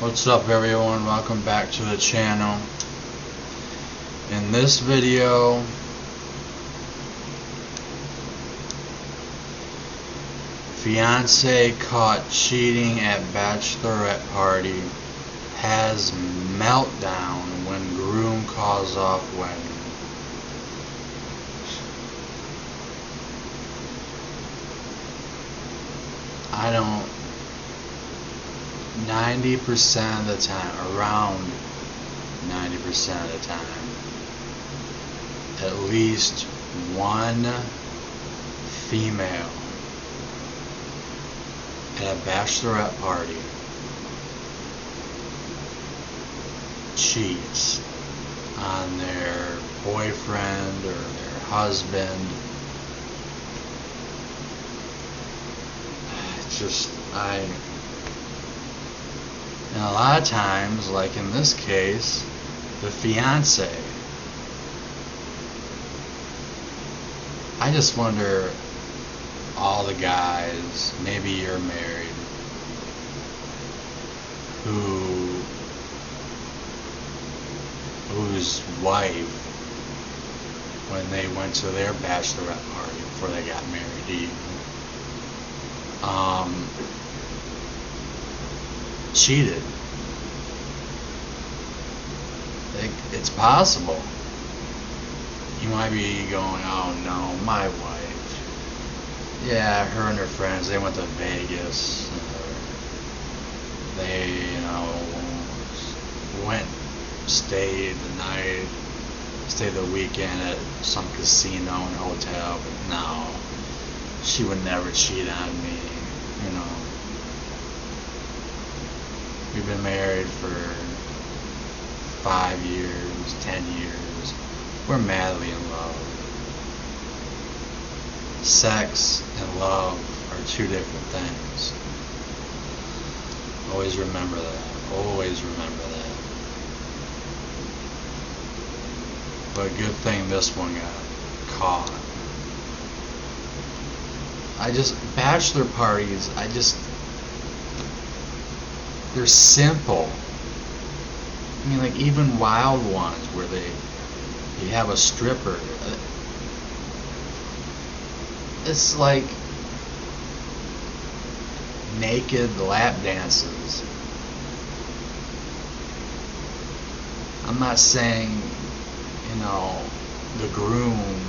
What's up everyone, welcome back to the channel. In this video, fiancé caught cheating at bachelorette party has meltdown when groom calls off wedding. I don't 90% of the time, around 90% of the time, at least one female at a bachelorette party cheats on their boyfriend or their husband. And a lot of times, like in this case, the fiancé. I just wonder, all the guys, maybe you're married, whose wife, when they went to their bachelorette party before they got married to you, cheated. It's possible. You might be going, oh no, my wife. Yeah, her and her friends, they went to Vegas. They, stayed the weekend at some casino and hotel. But no, she would never cheat on me, We've been married for 5 years, 10 years. We're madly in love. Sex and love are two different things. Always remember that. Always remember that. But good thing this one got caught. Bachelor parties, they're simple. I mean, like even wild ones where you have a stripper. It's like naked lap dances. I'm not saying, the groom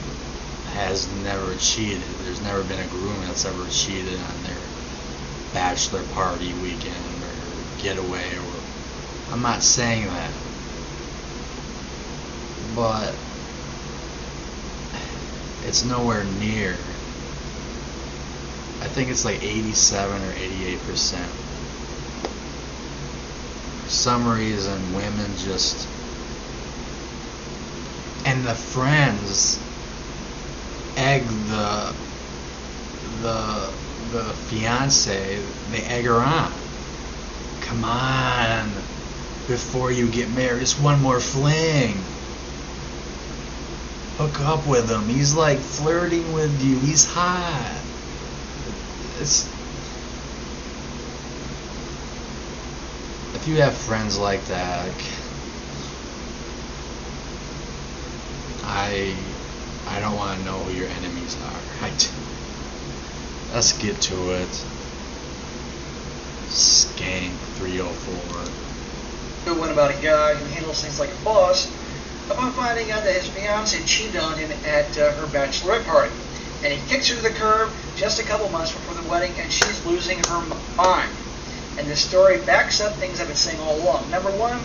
has never cheated. There's never been a groom that's ever cheated on their bachelor party weekend or getaway, or I'm not saying that, but it's nowhere near. I think it's like 87 or 88%. For some reason, women just, and the friends egg the fiancé, they egg her on. Come on, before you get married, just one more fling. Hook up with him. He's like flirting with you. He's hot. If you have friends like that, I don't want to know who your enemies are. Let's get to it. Skank 304. Good one about a guy who handles things like a boss upon finding out that his fiancée cheated on him at her bachelorette party. And he kicks her to the curb just a couple months before the wedding, and she's losing her mind. And this story backs up things I've been saying all along. Number one,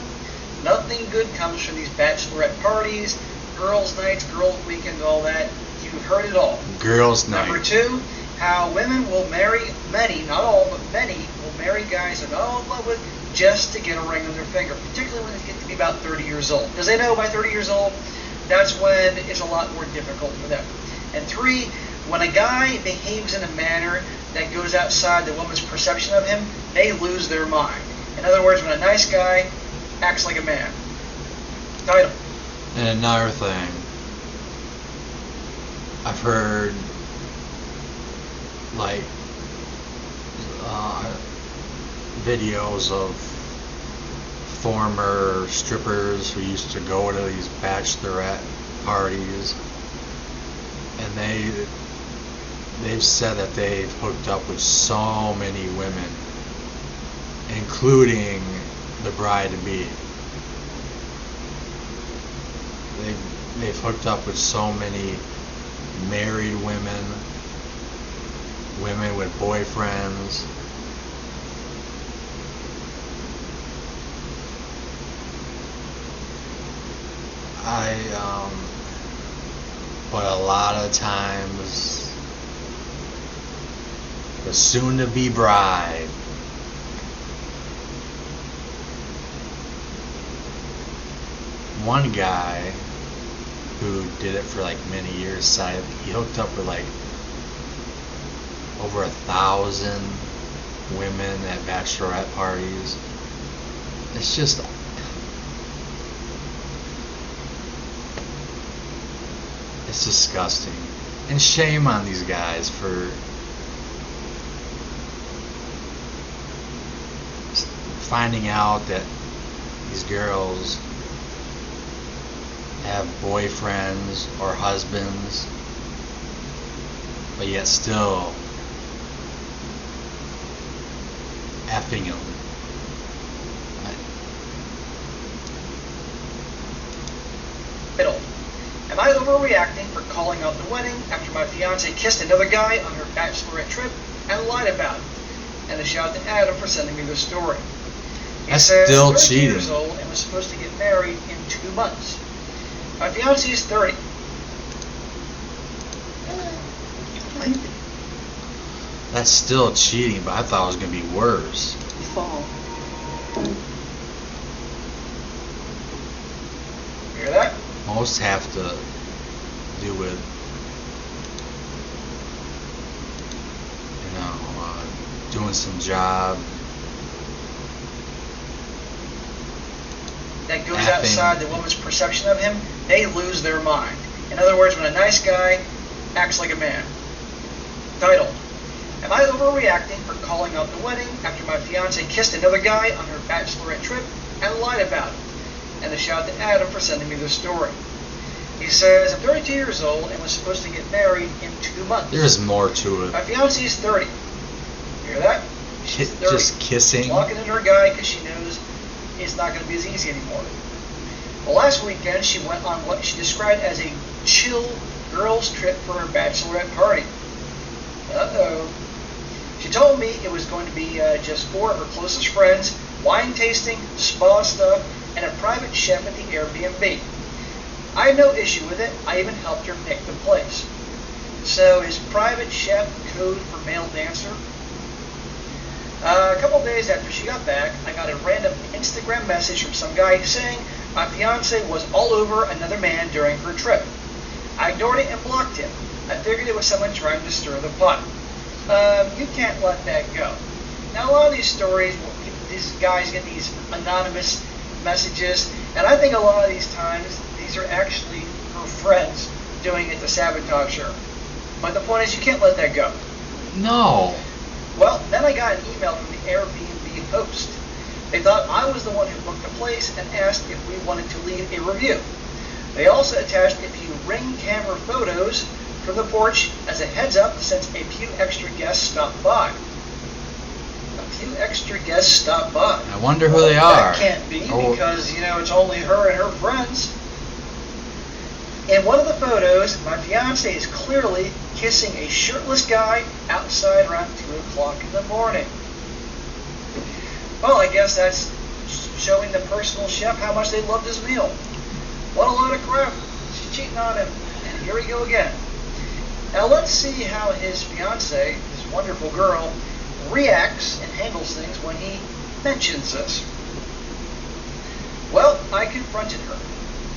nothing good comes from these bachelorette parties, girls' nights, girls' weekends, all that. You've heard it all. Girls' night. Number two, how women will marry, many, not all, but many, will marry guys they're not all in love with just to get a ring on their finger, particularly when they get to be about 30 years old. Because they know by 30 years old, that's when it's a lot more difficult for them. And three, when a guy behaves in a manner that goes outside the woman's perception of him, they lose their mind. In other words, when a nice guy acts like a man. Title. And another thing, I've heard like videos of former strippers who used to go to these bachelorette parties, and they've said that they've hooked up with so many women, including the bride-to-be. They've hooked up with so many married women, women with boyfriends. But a lot of times, the soon-to-be bride one guy who did it for like many years said he hooked up with like over 1,000 women at bachelorette parties. It's just, it's disgusting. And shame on these guys for finding out that these girls have boyfriends or husbands, but yet still effing them. Am I overreacting for calling out the wedding after my fiance kissed another guy on her bachelorette trip and lied about it? And a shout to Adam for sending me the story. He That's says, still 30 cheating. years old and was supposed to get married in 2 months. My fiance is 30. That's still cheating, but I thought it was going to be worse. Fall. Hear that? Most have to do with, doing some job. That goes outside the woman's perception of him, they lose their mind. In other words, when a nice guy acts like a man. Title: Am I overreacting for calling out the wedding after my fiance kissed another guy on her bachelorette trip and lied about it? And a shout to Adam for sending me the story. He says, I'm 32 years old and was supposed to get married in 2 months. There's more to it. My fiance is 30. Hear that? She's 30. Just kissing. She's locking in her guy because she knows it's not going to be as easy anymore. Well, last weekend she went on what she described as a chill girls' trip for her bachelorette party. Uh-oh. She told me it was going to be just 4 of her closest friends, wine tasting, spa stuff, and a private chef at the Airbnb. I had no issue with it. I even helped her pick the place. So is private chef code for male dancer? A couple days after she got back, I got a random Instagram message from some guy saying my fiance was all over another man during her trip. I ignored it and blocked him. I figured it was someone trying to stir the pot. You can't let that go. Now, a lot of these stories, these guys get these anonymous messages, and I think a lot of these times, these are actually her friends doing it to sabotage her. But the point is, you can't let that go. No. Well, then I got an email from the Airbnb host. They thought I was the one who booked the place and asked if we wanted to leave a review. They also attached a few ring camera photos from the porch as a heads up since a few extra guests stopped by. A few extra guests stopped by. I wonder who they are. That can't be because, it's only her and her friends. In one of the photos, my fiance is clearly kissing a shirtless guy outside around 2 o'clock in the morning. Well, I guess that's showing the personal chef how much they loved his meal. What a load of crap. She's cheating on him. And here we go again. Now let's see how his fiance, this wonderful girl, reacts and handles things when he mentions this. Well, I confronted her.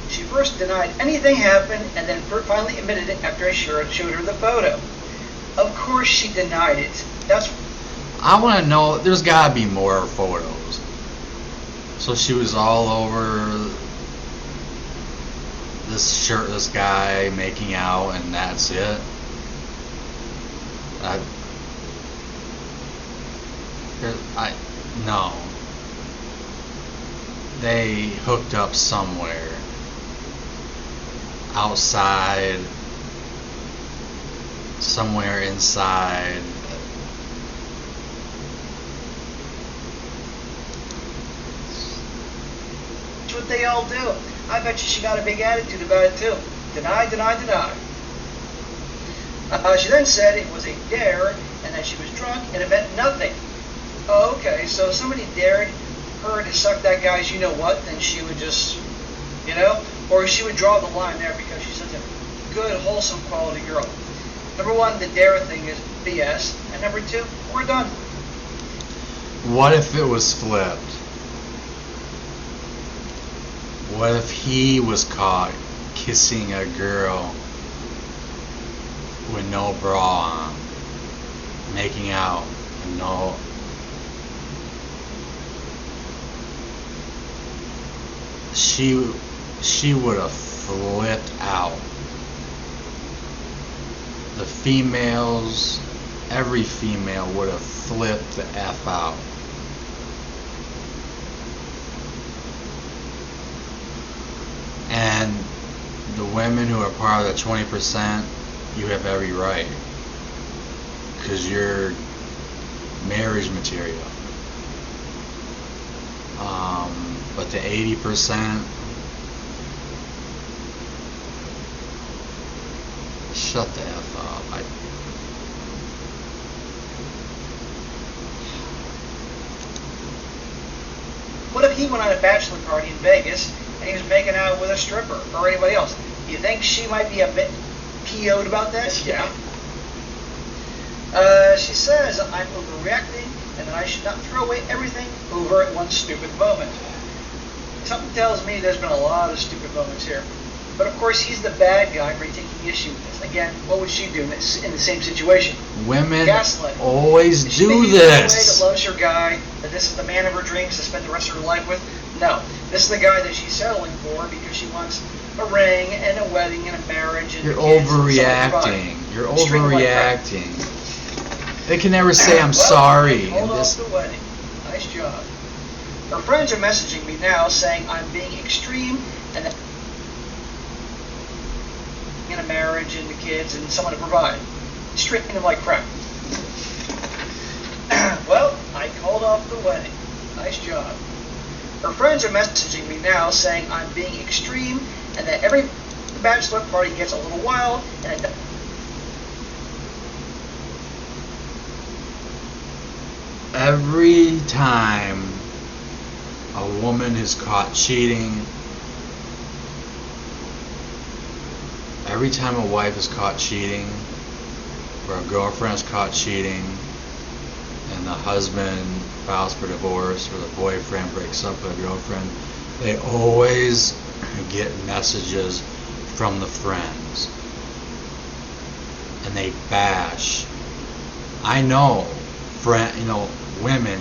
She first denied anything happened and then finally admitted it after I showed her the photo. Of course she denied it. I want to know, there's got to be more photos. So she was all over this shirtless guy making out and that's it. No. they hooked up somewhere outside, somewhere inside. That's what they all do. I bet you she got a big attitude about it too. Deny, deny, deny. She then said it was a dare and that she was drunk and it meant nothing. Oh, okay, so if somebody dared her to suck that guy's you-know-what, then she would just, or she would draw the line there because she's such a good, wholesome quality girl. Number one, the dare thing is BS, and number two, we're done. What if it was flipped? What if he was caught kissing a girl with no bra on, making out, and no... She would have flipped out. The females, every female would have flipped the F out. And the women who are part of the 20%, you have every right. Because you're marriage material. But the 80%, shut the F up. What if he went on a bachelor party in Vegas and he was making out with a stripper or anybody else? Do you think she might be a bit PO'd about that? Yeah. She says I'm overreacting and that I should not throw away everything over at one stupid moment. Something tells me there's been a lot of stupid moments here. But of course, he's the bad guy for taking issue with this. Again, what would she do in the same situation? Women Gaslighting. always Is she do maybe this. that loves her guy, that this is the man of her dreams to spend the rest of her life with? No. This is the guy that she's settling for because she wants a ring and a wedding and a marriage and You're kids overreacting. And You're Extremely like crap. overreacting. They can never say I'm Well, sorry. Hold in off this. the wedding. Nice job. Her friends are messaging me now saying I'm being extreme and that in a marriage and the kids and someone to provide. It's treating them like crap. Well, I called off the wedding. Nice job. Her friends are messaging me now saying I'm being extreme and that every bachelor party gets a little wild and it Every time a woman is caught cheating, every time a wife is caught cheating, or a girlfriend is caught cheating, and the husband files for divorce, or the boyfriend breaks up with a girlfriend, they always get messages from the friends. And they bash. I know, women,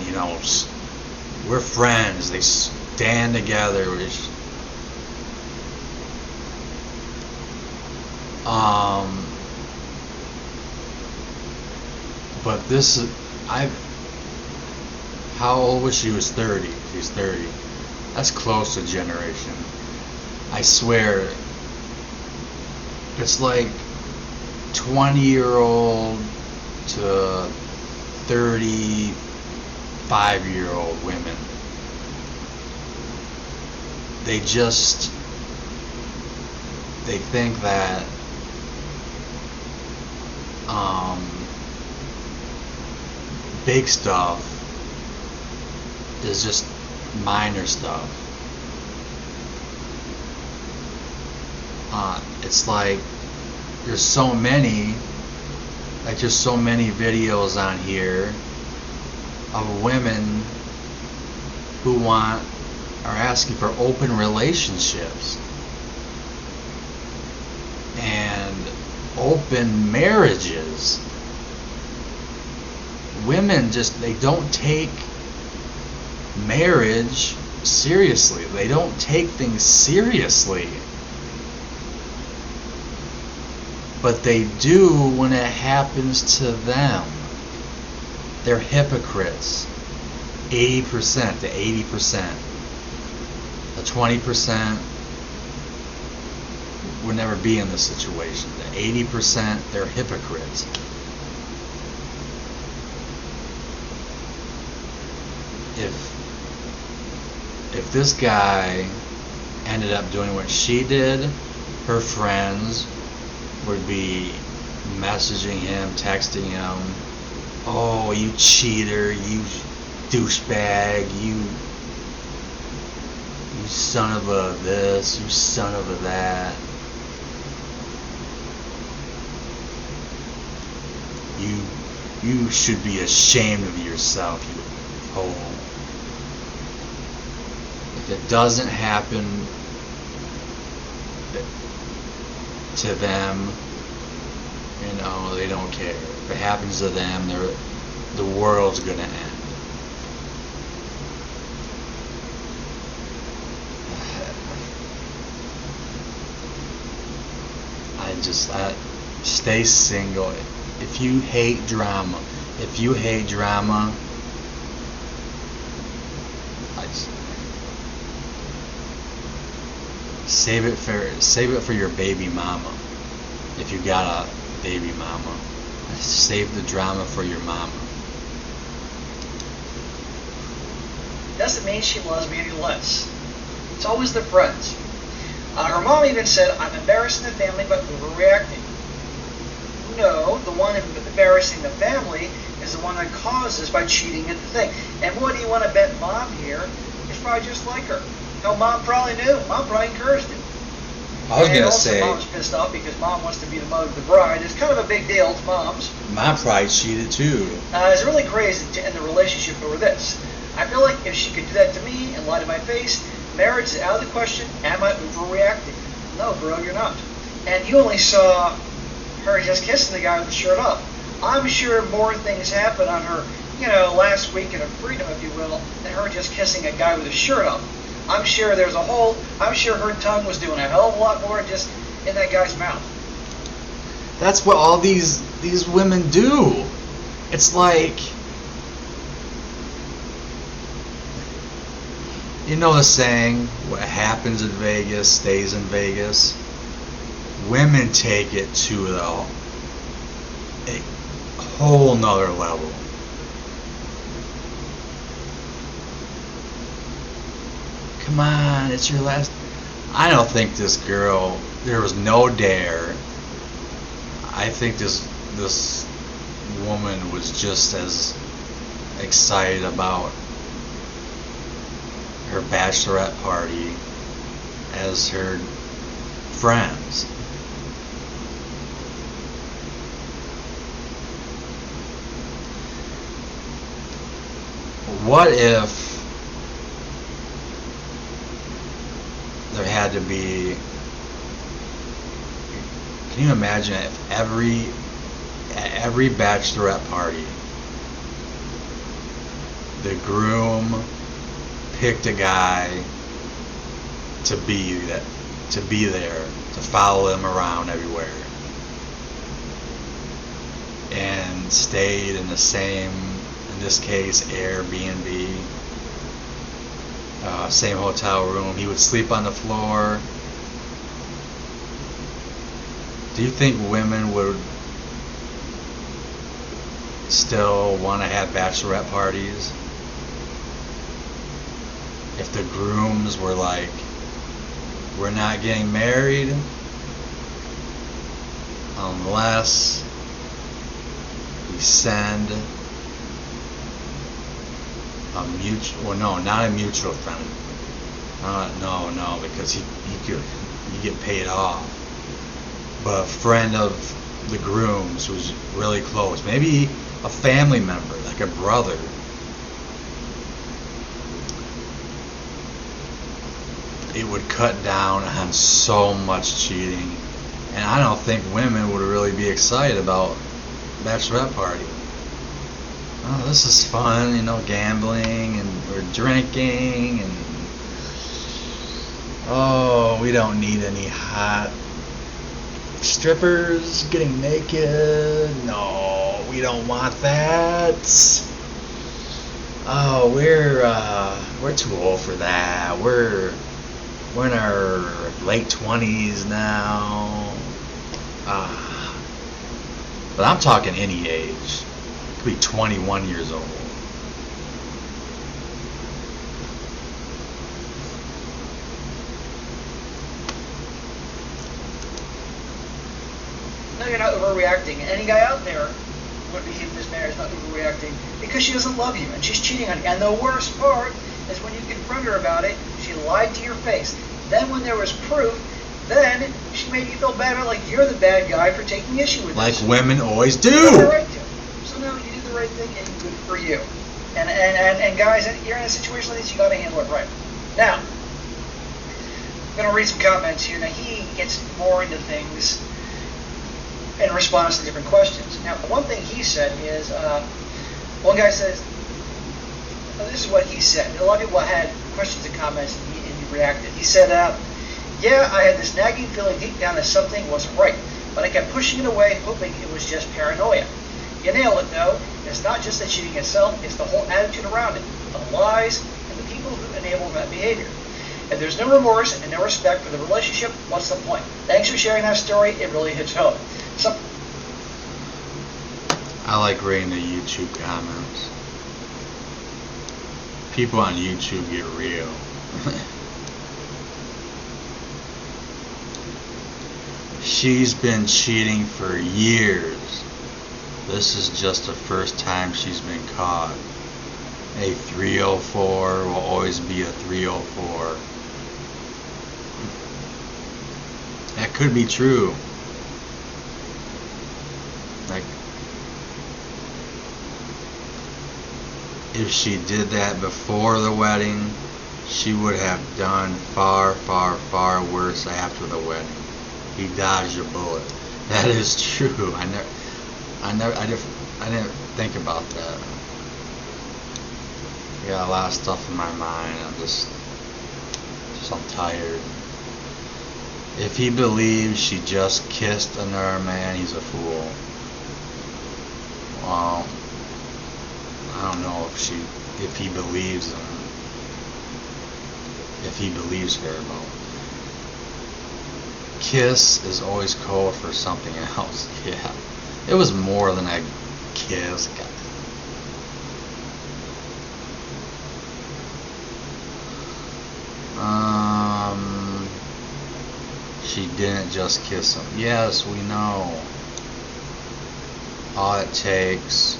we're friends. They stand together. But this is, how old was she? She was 30. She's 30. That's close to generation. I swear, it's like 20-year-old to 35-year-old women. They think that big stuff is just minor stuff. It's like there's so many videos on here of women who are asking for open relationships and open marriages. Women they don't take marriage seriously. They don't take things seriously. But they do when it happens to them. They're hypocrites. 80% to 80%. The 20% would never be in this situation. The 80%, they're hypocrites. If this guy ended up doing what she did, her friends would be messaging him, texting him, "Oh, you cheater, you douchebag, you son of a this, you son of a that. You should be ashamed of yourself, you hoe." If it doesn't happen to them, they don't care. If it happens to them, the world's gonna end. Stay single. If you hate drama, save it for your baby mama. If you got a baby mama, save the drama for your mama. Doesn't mean she loves me any less. It's always the friends. Her mom even said, "I'm embarrassing the family by overreacting." No, the one embarrassing the family is the one that causes by cheating at the thing. And what do you want to bet mom here is probably just like her. No, mom probably knew. Mom probably encouraged it. I was gonna say, mom's pissed off because mom wants to be the mother of the bride. It's kind of a big deal to moms. Mom probably cheated too. It's really crazy to end the relationship over this. I feel like if she could do that to me and lie to my face, marriage is out of the question. Am I overreacting? No, girl, you're not. And you only saw her just kissing the guy with the shirt up. I'm sure more things happened on her, last week in her freedom, if you will, than her just kissing a guy with his shirt up. I'm sure I'm sure her tongue was doing a hell of a lot more just in that guy's mouth. That's what all these women do. It's like, the saying, what happens in Vegas stays in Vegas. Women take it to a whole nother level. Come on, it's your last. I don't think this girl, there was no dare. I think this woman was just as excited about her bachelorette party as her friends. What if there had to be, can you imagine if at every bachelorette party the groom picked a guy to be there, to follow them around everywhere, and stayed in the same, in this case, Airbnb, same hotel room. He would sleep on the floor. Do you think women would still want to have bachelorette parties if the grooms were like, "We're not getting married unless we send a mutual," well, no, not a mutual friend. No, because you get paid off. But a friend of the groom's who's really close, maybe a family member, like a brother. It would cut down on so much cheating, and I don't think women would really be excited about bachelorette party. Oh, this is fun, gambling and we're drinking, and we don't need any hot strippers getting naked. No, we don't want that. Oh, we're too old for that. We're in our late 20s now. But I'm talking any age. Could be 21 years old. No, you're not overreacting. Any guy out there would be in this marriage not overreacting because she doesn't love you and she's cheating on you. And the worst part is when you confront her about it, she lied to your face. Then when there was proof, then she made you feel better, like you're the bad guy for taking issue with Like this. women always do. You have the right to. So no, you did the right thing and good for you. And guys, you're in a situation like this, you got to handle it right. Now, I'm going to read some comments here. Now, he gets more into things in response to different questions. Now, the one thing he said is, one guy says, this is what he said. A lot of people had questions and comments, and he reacted. He said, yeah, I had this nagging feeling deep down that something wasn't right, but I kept pushing it away, hoping it was just paranoia. You nailed it, though. It's not just the cheating itself, it's the whole attitude around it, the lies, and the people who enable that behavior. If there's no remorse and no respect for the relationship, what's the point? Thanks for sharing that story. It really hits home. I like reading the YouTube comments. People on YouTube get real. She's been cheating for years. This is just the first time she's been caught. A 304 will always be a 304. That could be true. Like, if she did that before the wedding, she would have done far, far, far worse after the wedding. He dodged a bullet. That is true. I didn't think about that. I got a lot of stuff in my mind. I'm tired. If he believes she just kissed another man, he's a fool. Well, I don't know if he believes him. If he believes her, though. Kiss is always code for something else. Yeah. It was more than a kiss. God. She didn't just kiss him. Yes, we know. All it takes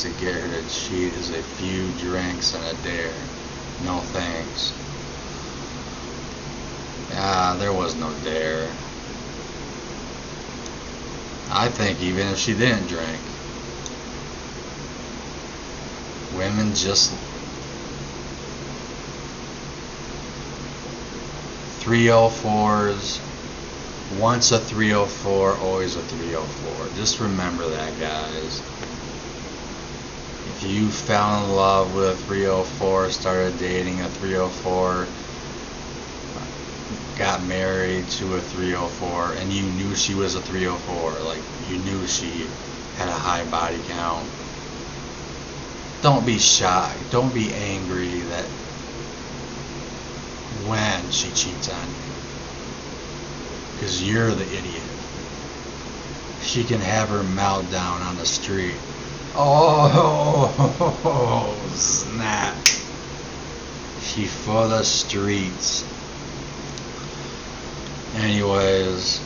to get her to cheat is a few drinks and a dare. No thanks. There was no dare. I think even if she didn't drink, women just 304s. Once a 304, always a 304. Just remember that, guys. If you fell in love with a 304, started dating a 304, got married to a 304, and you knew she was a 304, like you knew she had a high body count, don't be shocked, don't be angry that when she cheats on you, because you're the idiot. She can have her meltdown on the street. Oh, snap. She for the streets. Anyways,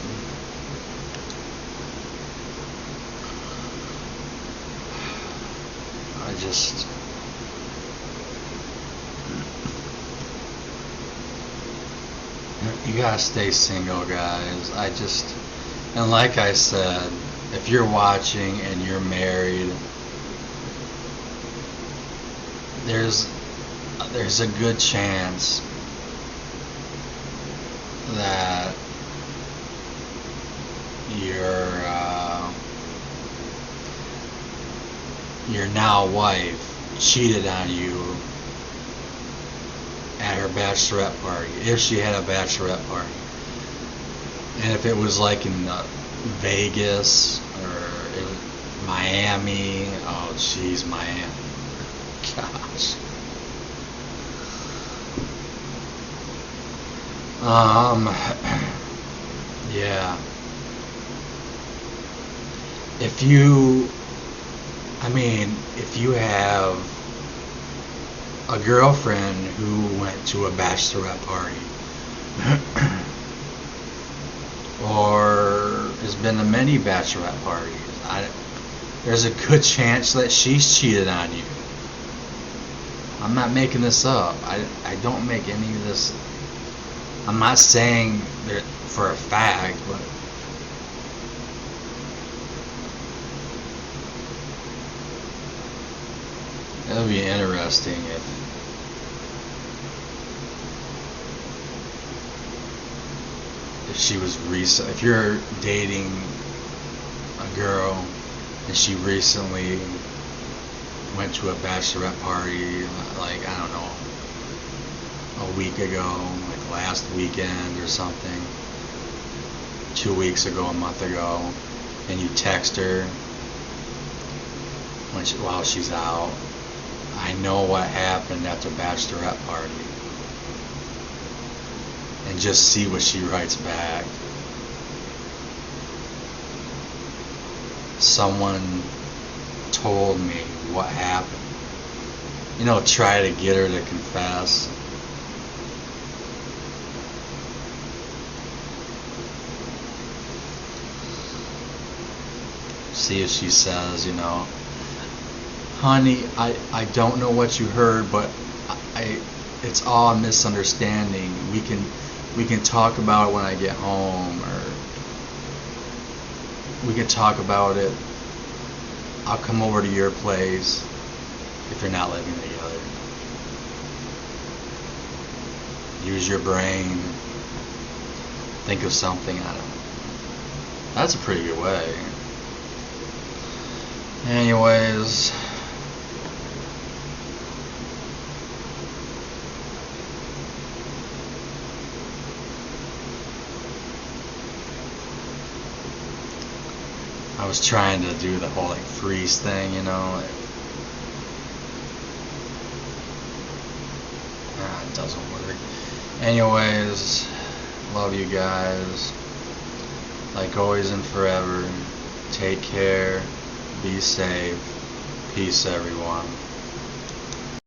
you gotta stay single, guys. And like I said, if you're watching and you're married, there's a good chance that your now wife cheated on you at her bachelorette party, if she had a bachelorette party. And if it was like in Vegas or it was Miami, oh geez, Miami, gosh. Um, yeah. If you, if you have a girlfriend who went to a bachelorette party, or has been to many bachelorette parties, there's a good chance that she's cheated on you. I'm not making this up. I don't make any of this. I'm not saying that for a fact, but it would be interesting if she was recent. If you're dating a girl and she recently went to a bachelorette party, like, I don't know, a week ago, like last weekend or something, 2 weeks ago, a month ago, and you text her while she's out. I know what happened at the bachelorette party, and just see what she writes back. Someone told me what happened. Try to get her to confess. See if she says, honey, I don't know what you heard, but it's all a misunderstanding. We can talk about it when I get home, or we can talk about it. I'll come over to your place if you're not living together. Use your brain. Think of something. I don't know. That's a pretty good way. Anyways, I was trying to do the whole like freeze thing, it doesn't work. Anyways, love you guys. Like always and forever. Take care. Be safe. Peace, everyone.